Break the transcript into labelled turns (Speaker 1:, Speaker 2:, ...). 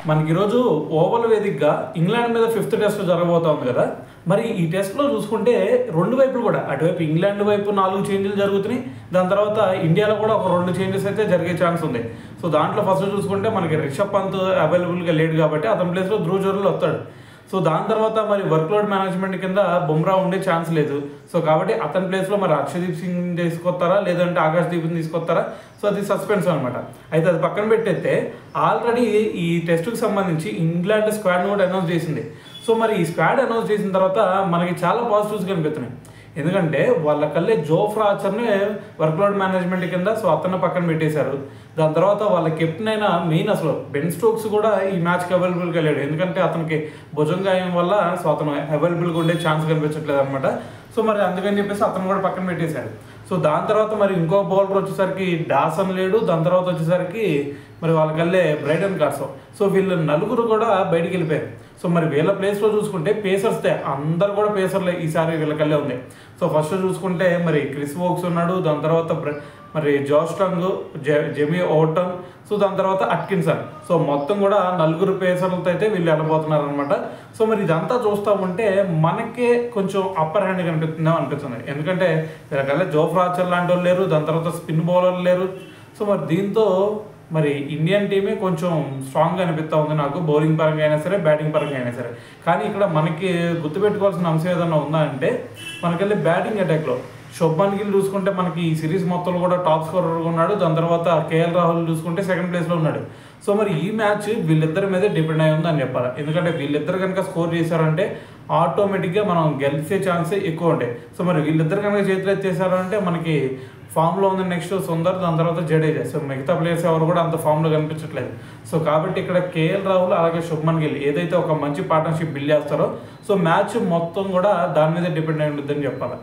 Speaker 1: మనకి ఈరోజు ఓవల్ వేదికగా ఇంగ్లాండ్ మీద 5th టెస్ట్ జరగబోతోంది కదా. మరి ఈ టెస్ట్లో చూసుకుంటే రెండు వైపులు కూడా అటువైపు ఇంగ్లాండ్ వైపు 4 చేంజ్లు జరుగుతున్నాయి. దాని తర్వాత ఇండియాలో కూడా ఒక 2 చేంజెస్ అయితే జరిగే ఛాన్స్ ఉంది. సో దాంట్లో ఫస్ట్ చూసుకుంటే మనకి రిషబ్ పంత్ అవైలబుల్గా లేడు కాబట్టి అతని ప్లేస్లో ధ్రువ్ జురేల్ వస్తాడు. సో దాని తర్వాత మరి వర్క్లోడ్ మేనేజ్మెంట్ కింద బుమ్రా ఉండే ఛాన్స్ లేదు. సో కాబట్టి అతని ప్లేస్లో మరి అర్షదీప్ సింగ్ తీసుకొస్తారా లేదంటే ఆకాశ్దీప్ని తీసుకొస్తారా, సో అది సస్పెన్స్ అనమాట. అయితే అది పక్కన పెట్టేస్తే ఆల్రెడీ ఈ టెస్ట్కి సంబంధించి ఇంగ్లాండ్ స్క్వాడ్ని కూడా అనౌన్స్ చేసింది. సో మరి ఈ స్క్వాడ్ అనౌన్స్ చేసిన తర్వాత మనకి చాలా పాజిటివ్స్ కనిపిస్తున్నాయి. ఎందుకంటే వాళ్ళ కల్లే జోఫ్రా ఆర్చర్ని వర్క్లోడ్ మేనేజ్మెంట్ కింద సో అతన్ని పక్కన పెట్టేశారు. దాని తర్వాత వాళ్ళ కెప్టెన్ అయిన మెయిన్ అసలు బెన్ స్టోక్స్ కూడా ఈ మ్యాచ్కి అవైలబుల్గా లేడు. ఎందుకంటే అతనికి భుజం గాయం వల్ల సో అతను అవైలబుల్గా ఉండే ఛాన్స్ కనిపించట్లేదు అనమాట. సో మరి అందుకని చెప్పేసి అతను కూడా పక్కన పెట్టేశాడు. సో దాని తర్వాత మరి ఇంకో బౌలర్ వచ్చేసరికి డాసన్ లేడు. దాని తర్వాత వచ్చేసరికి మరి వాళ్ళకల్లే బ్రైడన్ కార్సో. సో వీళ్ళు నలుగురు కూడా బయటికి వెళ్ళిపోయారు. సో మరి వీళ్ళ ప్లేస్లో చూసుకుంటే పేసర్స్తే అందరు కూడా పేసర్లే ఈసారి వీళ్ళకల్లే ఉంది. సో ఫస్ట్ చూసుకుంటే మరి క్రిస్ వోక్స్ ఉన్నాడు. దాని తర్వాత మరి Josh tongue, Jamie vote on, so దాని తర్వాత అట్కిన్సన్. సో మొత్తం కూడా నలుగురు పేసర్లతో అయితే వీళ్ళు వెళ్ళబోతున్నారు అనమాట. సో మరి ఇదంతా చూస్తూ ఉంటే మనకే కొంచెం అప్పర్ హ్యాండ్ కనిపిస్తుందేమో అనిపిస్తుంది. ఎందుకంటే వీళ్ళకల్లా జోఫ్రా ఆర్చర్ లాంటి వాళ్ళు లేరు. దాని తర్వాత స్పిన్ బౌలర్లు లేరు. సో మరి దీంతో మరి ఇండియన్ టీమే కొంచెం స్ట్రాంగ్గా అనిపిస్తూ ఉంది నాకు, బౌలింగ్ పరంగా అయినా సరే బ్యాటింగ్ పరంగా అయినా సరే. కానీ ఇక్కడ మనకి గుర్తుపెట్టుకోవాల్సిన అంశం ఏదైనా ఉందా అంటే మనకెళ్ళి బ్యాటింగ్ అటాక్లో శుభ్మన్ గిల్ చూసుకుంటే మనకి ఈ సిరీస్ మొత్తంలో కూడా టాప్ స్కోరర్గా ఉన్నాడు. దాని తర్వాత కేఎల్ రాహుల్ చూసుకుంటే సెకండ్ ప్లేస్లో ఉన్నాడు. సో మరి ఈ మ్యాచ్ వీళ్ళిద్దరి మీదే డిపెండ్ అయి ఉందని చెప్పాలి. ఎందుకంటే వీళ్ళిద్దరు కనుక స్కోర్ చేశారంటే ఆటోమేటిక్గా మనం గెలిచే ఛాన్సే ఎక్కువ ఉంటాయి. సో మరి వీళ్ళిద్దరు కనుక చేతులు ఎత్తేసారంటే మనకి ఫామ్లో ఉంది నెక్స్ట్ సుందర్, దాని తర్వాత జడేజా. సో మిగతా ప్లేయర్స్ ఎవరు కూడా అంత ఫామ్లో కనిపించట్లేదు. సో కాబట్టి ఇక్కడ కేఎల్ రాహుల్ అలాగే శుభ్మన్ గిల్ ఏదైతే ఒక మంచి పార్ట్నర్షిప్ బిల్డ్ చేస్తారో సో మ్యాచ్ మొత్తం కూడా దాని మీద డిపెండ్ అయి ఉంటుందని చెప్పాలి.